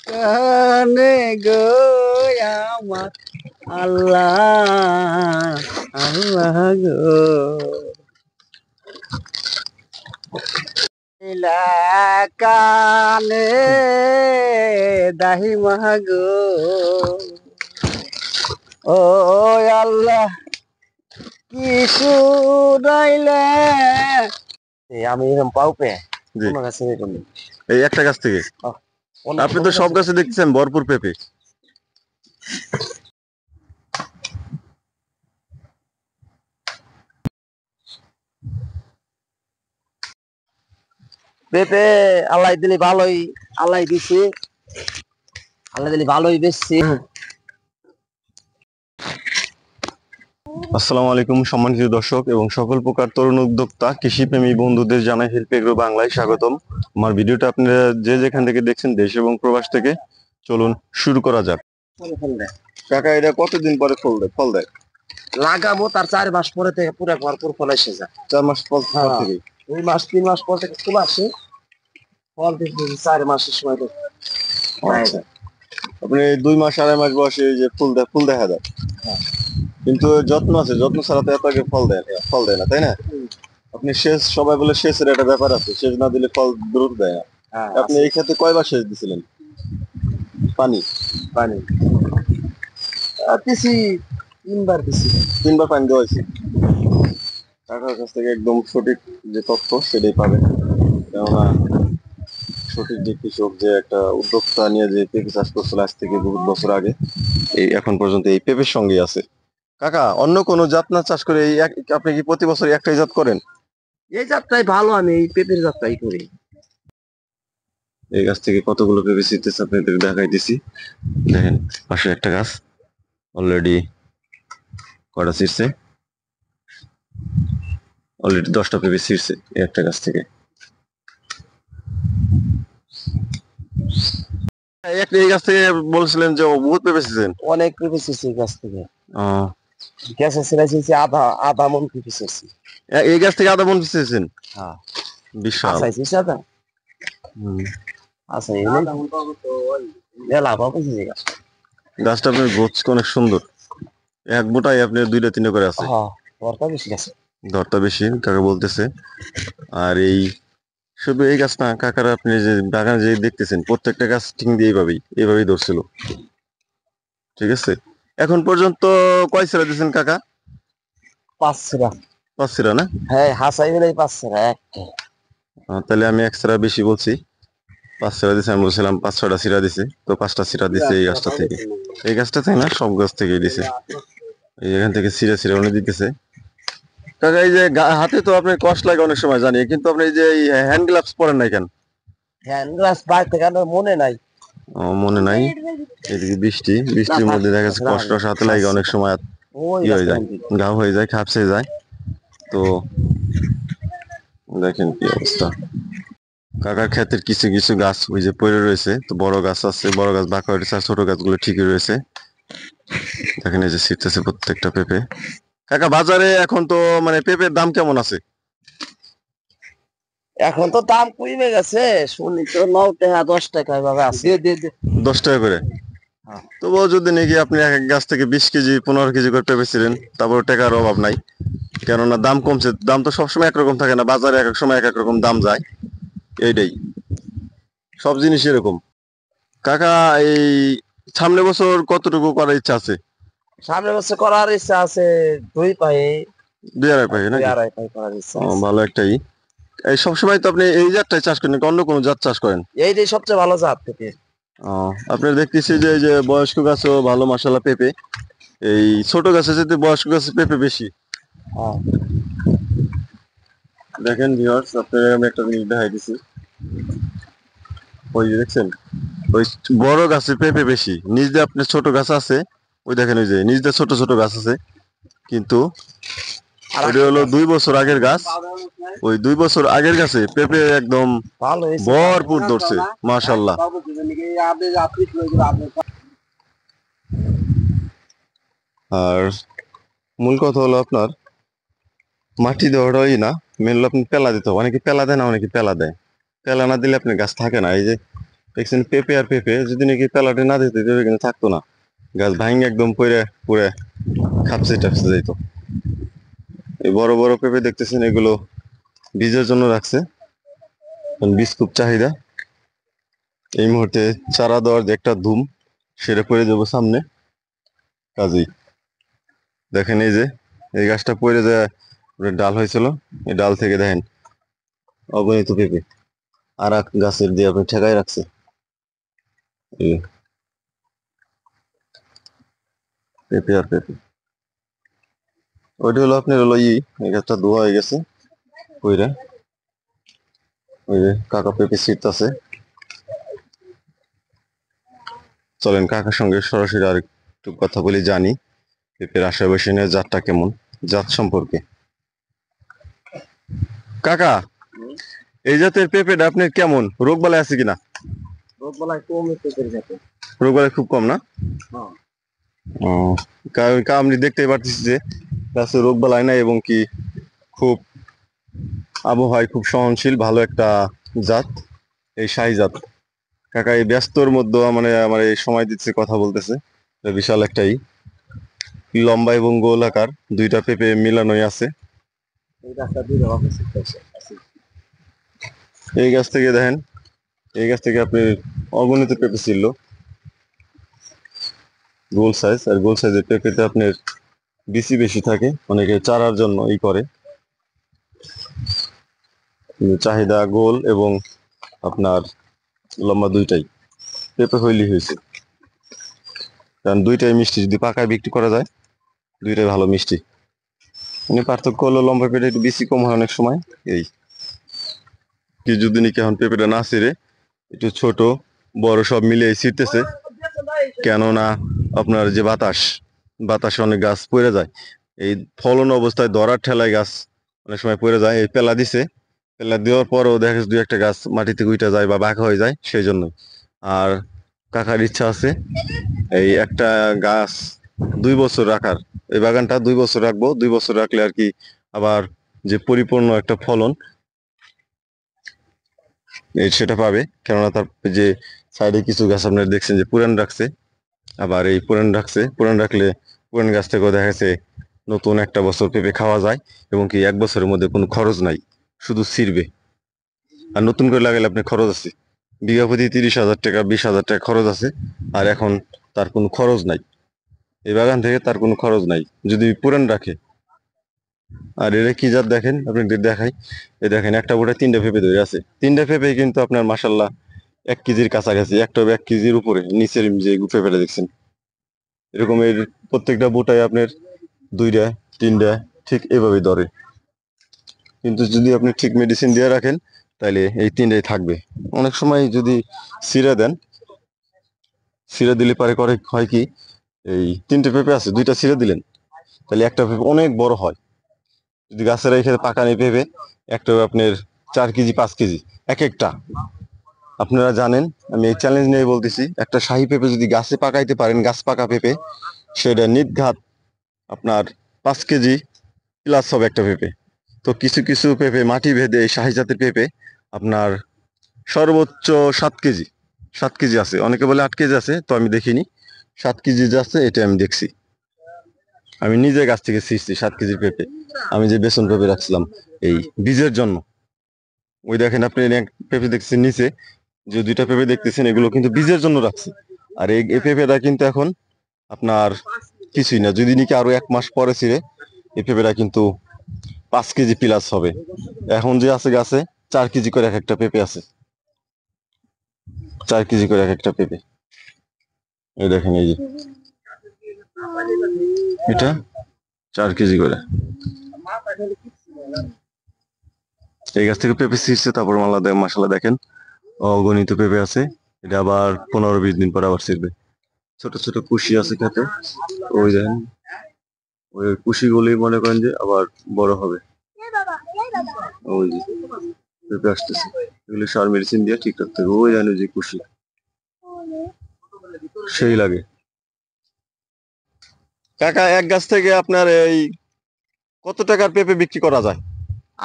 কানে গো আমার আল্লাহ আল্লাহ গো নীলা কানে দাহি মাগো ও আল্লাহ কি শুনাইলে আমি এরকম পাও পে জি কোন গাছে এই একটা গাছ থেকে আপনি তো সব গাছে দেখতেছেন ভরপুর পেঁপে। পেঁপে আল্লাহ দিলে ভালোই আল্লাহ দিছে আল্লাহ দিলে ভালোই বেশি। আসসালামু আলাইকুম সম্মানিত দর্শক এবং সকল প্রকার তরুণ উদ্যোক্তা কৃষিপ্রেমী বন্ধুদের জানাই হেল্প এগ্রো বাংলায় স্বাগতম। আমার ভিডিওটা আপনারা যে যেখান থেকে দেখছেন দেশ এবং প্রবাস থেকে, চলুন শুরু করা যাক। কাকা এটা কতদিন পরে ফল দেয়? লাগাবো তার 4 মাস পরে থেকে পুরো ভরপুর ফল এসে যায়। 4 মাস পর থেকে 2 মাস 3 মাস পর থেকে ফুল আসে, ফল দিতে 4 মাসের সময় তো আচ্ছা, আপনি 2 মাস 2.5 মাস বয়সে এই যে ফুল দেখা যায়, কিন্তু যত্ন আছে, যত্ন ছাড়া তো এত আগে ফল দেয় না, তাই না? আপনি সেচ, সবাই বলে সেচের একটা ব্যাপার আছে, সেচ না দিলে ফল দ্রুত দেয় না। আপনি এই ক্ষেত্রে কয়বার সেচ দিছিলেন? পানি পানি দিছি 3 বার দিছি। 3 বার পানি দেওয়া হয়েছে। কাকার কাছ থেকে একদম সঠিক যে তথ্য সেটাই পাবেন, কেননা সঠিক যে কৃষক, যে একটা উদ্যোক্তা নিয়ে যে পেঁপে চাষ করছিল আজ থেকে বহুত বছর আগে, এই এখন পর্যন্ত এই পেঁপের সঙ্গেই আছে। কাকা, অন্য কোনো জাত না চাষ করে আপনি কি প্রতি বছর একটাই জাত করেন? এই জাতটাই ভালো, আমি এই পেঁপের জাতটাই করি। এই গাছ থেকে কতগুলো পেঁপে ছিঁড়তেছে আপনাদের দেখাই দিছি। দেখেন পাশে একটা গাছ অলরেডি কটা ছিঁড়ছে, অলরেডি 10টা পেঁপে ছিঁড়ছে এই একটা গাছ থেকে। এই গাছ থেকে বলছিলেন যে বহুত পেঁপে ছিঁড়ছেন। অনেক পেঁপে ছিঁড়ছি এই গাছ থেকে। গ্যাসে ছিঁড়াইছি আধা আধা মন পেঁপে ছিঁড়ছি। এই গাছ থেকে আধা মন ছিঁড়ছেন? হ্যাঁ, বিশাল। আচ্ছা ছিঁড়ছি আধা। আচ্ছা এই মেলা পাবো ছিঁড়ছি গাছ। গাছটা আপনার গোছ অনেক সুন্দর, এক বোটাই আপনার 2টা 3টা করে আছে। হ্যাঁ, দরকার বেশি গাছে। দরটা বেশি কাকা বলতেছে। আর এই শুধু এই গাছ না কাকারা, আপনি যে বাগানে যে দেখতেছেন প্রত্যেকটা গাছ ঠিক দিয়ে এইভাবেই ধরছিল। ঠিক আছে, এখন পর্যন্ত কয় ছিঁড়া দিয়েছেন কাকা? 5 ছিঁড়া। 5 ছিঁড়া না? হ্যাঁ, হাসাই মিলাই 5 ছিঁড়া এক। তাহলে আমি 1 ছিঁড়া বেশি বলছি। 5 ছিঁড়া দিছে, আমি বলছিলাম 5-6টা ছিঁড়া দিছে, তো 5টা ছিঁড়া দিছে এই গাছটা থেকে। এই গাছটা থেকে না, সব গাছ থেকেই দিছে। এখান থেকে ছিঁড়ে ছিঁড়ে উনি দিতেছে। কাকা এই যে হাতে তো আপনার কষ্ট লাগে অনেক সময় জানি, কিন্তু আপনি এই যে হ্যান্ড গ্লাভস পরেন নাই কেন? হ্যান্ড গ্লাস বাইরে থেকে আনার মনে নাই। মনে নাই। এদিকে বৃষ্টির মধ্যে দেখা যাচ্ছে কষ্ট হাতে লাগে অনেক সময়, ওই ই হয়ে রাস্তা যায়, ঘাও হয়ে যায়, খাপসে যায়। তো দেখেন কি অবস্থা। কাকার ক্ষেতের কিছু কিছু গাছ ওই যে পড়ে রয়েছে, তো বড় গাছ আছে, বড় গাছ বাঁকা হয়েছে, আর ছোট গাছগুলো ঠিকই রয়েছে। দেখেন এই যে ছিটতেছে প্রত্যেকটা পেঁপে। কাকা বাজারে এখন তো মানে পেঁপের দাম কেমন আছে? এখন তো দাম কমে গেছে, শুনি তো 9 টাকা 10 টাকা এভাবে আছে। 10 টাকা করে? তবুও যদি নাকি আপনি এক এক গাছ থেকে 20 কেজি 15 কেজি করে পেঁপে ছিলেন, তারপর টাকার অভাব নাই, কেননা দাম কমছে। দাম তো সবসময় একরকম থাকে না, বাজারে এক এক সময় এক এক রকম দাম যায়, এইটাই, সব জিনিস এরকম। কাকা এই সামনে বছর কতটুকু করার ইচ্ছা আছে? সামনের বছর করার ইচ্ছা আছে 2 পায়ে, 2-2.5 পাই 2 নাকি? আড়াই পাই করার ইচ্ছা আছে। ভালো একটাই। এই সবসময় তো আপনি এই জাতটাই চাষ করেন, অন্য কোনো জাত চাষ করেন? এইটাই সবচেয়ে ভালো জাত পেঁপে। আপনার দেখতেছি যে এই যে বয়স্ক গাছও ভালো মাশাআল্লাহ পেঁপে, এই ছোট গাছে যেতে বয়স্ক গাছে পেঁপে বেশি। দেখেন ভিউয়ার্স, আপনাদের আমি একটা জিনিস দেখাই দিছি, ওই যে দেখছেন, ওই বড় গাছে পেঁপে বেশি, নিচ দিয়ে আপনার ছোট গাছ আছে, ওই দেখেন ওই যে নিচ দিয়ে ছোট ছোট গাছ আছে, কিন্তু ওটা হলো 2 বছর আগের গাছ। ওই 2 বছর আগের গাছে পেঁপে একদম ভালো হয়েছে, ভরপুর ধরছে মাশাআল্লাহ। আর মূল কথা হলো আপনার মাটি দেওয়াটাই না, মেন হলো আপনি পেলা দিতে হবে। অনেকে পেলা দেয় না, অনেকে পেলা দেয়। পেলা না দিলে আপনার গাছ থাকে না। এই যে দেখছেন পেঁপে আর পেঁপে যদি নাকি পেলাটে না দিতে পেঁপে কিন্তু থাকতো না, গাছ ভাঙে একদম পড়ে পুরে খাপসে টাপসে যাইতো। এই বড় বড় পেঁপে দেখতেছেন এগুলো বীজের জন্য রাখছে, কারণ বীজ খুব চাহিদা। এই মুহূর্তে চারা দেওয়ার যে একটা ধুম সেটা পড়ে যাবো সামনে, কাজেই দেখেন এই যে এই গাছটা পড়ে যায় ডাল হয়েছিল, এই ডাল থেকে দেখেন অগণিত পেঁপে আর এক গাছের দিয়ে আপনি ঠেকাই রাখছে। এই পেঁপে আর পেঁপে, ওইটা হলো আপনার হলো এই গাছটা ধোয়া হয়ে গেছে পইরা। ওই যে কাকা পেঁপে ছিঁড়তাছে, চলেন কাকার সঙ্গে সরাসরি আর একটু কথা বলি, জানি পেঁপের আশেপাশে নিয়ে জাতটা কেমন, জাত সম্পর্কে। কাকা, এই জাতের পেঁপেটা আপনার কেমন, রোগ বালাই আছে কিনা? রোগ বালাই কম পেঁপের যাতে। রোগ বালাই খুব কম না? হ্যাঁ। ও, কারণ আমি দেখতেই পারতেছি যে গাছে রোগ বালাই নাই এবং কি খুব আবহাওয়ায় খুব সহনশীল, ভালো একটা জাত এই শাহী জাত। কাকা এই ব্যস্তর মধ্যে মানে আমার এই সময় দিচ্ছে, কথা বলতেছে। এটা বিশাল একটাই লম্বা এবং গোল আকার দুইটা পেঁপে মিলানোই আছে। এই গাছটা দুই রকম আছে। এই গাছ থেকে দেখেন, এই গাছ থেকে আপনি অগণিত পেঁপে ছিল, গোল সাইজ। আর গোল সাইজের পেঁপেতে আপনার বিচি বেশি থাকে, অনেকে চারার জন্য ই করে। চাহিদা গোল এবং আপনার লম্বা দুইটাই পেঁপে হইলেই হয়েছে, কারণ দুইটাই মিষ্টি, যদি পাকায় বিক্রি করা যায় দুইটাই ভালো মিষ্টি। মানে পার্থক্য হলো লম্বা পেঁপে একটু বেশি কম হয় অনেক সময়। এই কি যদি নাকি এখন পেঁপেটা না ছিঁড়ে একটু ছোট বড় সব মিলিয়ে ছিঁড়তেছে, কেননা আপনার যে বাতাসে অনেক গাছ পড়ে যায়। এই ফলন অবস্থায় ধরার ঠেলায় গাছ অনেক সময় পড়ে যায়। এই পেলা দিছে, পেলা দেওয়ার পরও দেখা যাচ্ছে দুই একটা গাছ মাটিতে উইটা যায় বা বাঁকা হয়ে যায়, সেই জন্য। আর কাকার ইচ্ছা আছে এই একটা গাছ 2 বছর রাখার, এই বাগানটা 2 বছর রাখবো, 2 বছর রাখলে আর কি আবার যে পরিপূর্ণ একটা ফলন সেটা পাবে। কেননা তার যে সাইডে কিছু গাছ আপনারা দেখছেন যে পুরান রাখছে, আবার এই পুরান রাখলে পুরান গাছ থেকেও দেখা যাচ্ছে নতুন একটা বছর পেঁপে খাওয়া যায় এবং কি 1 বছরের মধ্যে কোনো খরচ নাই, শুধু ছিঁড়বে। আর নতুন করে লাগালে আপনি খরচ আছে, বিঘা প্রতি 30,000 টাকা 20,000 টাকা খরচ আছে। আর এখন তার কোনো খরচ নাই, এই বাগান থেকে তার কোনো খরচ নাই যদি পুরান রাখে। আর এরা কি জাত দেখেন, আপনি দেখাই, এই দেখেন একটা বোটা 3টা পেঁপে ধরে আছে, 3টা পেঁপে কিন্তু আপনার মাসাল্লাহ 1 কেজির কাছাকাছি, একটা 1 কেজির উপরে। নিচের যে পেঁপেটা দেখছেন এরকম এর প্রত্যেকটা বোটায় আপনার 2টা 3টা ঠিক এভাবেই ধরে। কিন্তু যদি আপনি ঠিক মেডিসিন দিয়ে রাখেন তাহলে এই 3টাই থাকবে। অনেক সময় যদি সিরা দেন, সিরা দিলে পারে করে হয় কি, এই 3টে পেঁপে আছে 2টা সিরা দিলেন তাহলে একটা পেঁপে অনেক বড় হয়। যদি গাছের এখানে পাকানি পেঁপে একটা আপনার 4 কেজি 5 কেজি এক একটা। আপনারা জানেন আমি এই চ্যালেঞ্জ নিয়ে বলতেছি, একটা শাহী পেঁপে যদি গাছে পাকাইতে পারেন, গাছ পাকা পেঁপে, সেটা নির্ঘাত আপনার 5 কেজি প্লাস হবে একটা পেঁপে। তো কিছু কিছু পেঁপে মাটি ভেদে এই শাহী জাতের পেঁপে আপনার সর্বোচ্চ 7 কেজি, 7 কেজি আছে, অনেকে বলে 8 কেজি আছে, তো আমি দেখিনি 7 কেজি যে আছে এটা আমি দেখছি। আমি নিজে গাছ থেকে ছিঁড়ছি 7 কেজির পেঁপে, আমি যে বেসন পেঁপে রাখছিলাম এই বীজের জন্য। ওই দেখেন আপনি পেঁপে দেখছেন নিচে যে 2টা পেঁপে দেখতেছেন, এগুলো কিন্তু বীজের জন্য রাখছি। আর এই পেঁপেটা কিন্তু এখন আপনার কিছুই না, যদি নাকি আরো 1 মাস পরে ছিঁড়ে এই পেঁপেটা কিন্তু 5 কেজি প্লাস হবে। এখন যে আছে গাছে 4 কেজি করে এক একটা পেঁপে আছে, 4 কেজি করে এক একটা পেঁপে। এই দেখেন এই যে এটা 4 কেজি করে। এই গাছ থেকে পেঁপে ছিঁড়ছে, তারপর মাসাল্লাহ দেখেন অগণিত পেঁপে আছে। এটা আবার 15-20 দিন পর আবার ছিঁড়বে। ছোট ছোট কুশি আছে খেতে, ওই দেখেন ওই কুশিগুলি মনে করেন যে আবার বড় হবে। ওই যে পেঁপে আসতেছে, এগুলি সার মেডিসিন দিয়ে ঠিক রাখতে হবে। ওই জানি যে কুশি সেই লাগে। কাকা এক গাছ থেকে আপনার এই কত টাকার পেঁপে বিক্রি করা যায়?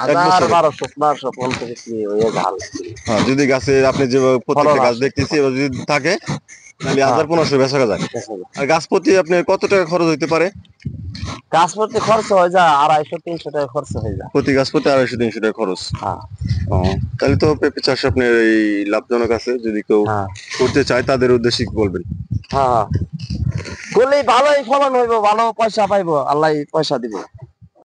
হাজার 1200 বিক্রি হয়ে ঝাল। হ্যাঁ, যদি গাছে আপনি যে প্রত্যেকটা গাছ দেখতেছি এবার যদি থাকে তাহলে 1500 বেচা যায়। আর গাছ প্রতি আপনার কত টাকা খরচ হইতে পারে? গাছ প্রতি খরচ হয়ে যায় 250-300 টাকা খরচ হয়ে যায়। প্রতি গাছ প্রতি 250-300 টাকা খরচ। হ্যাঁ ও, তাহলে তো পেঁপে চাষ আপনার এই লাভজনক আছে। যদি কেউ হ্যাঁ করতে চায় তাদের উদ্দেশ্যে কি বলবেন? হ্যাঁ, করলেই ভালোই ফলন হইব, ভালো পয়সা পাইবো, আল্লাহ পয়সা দিব।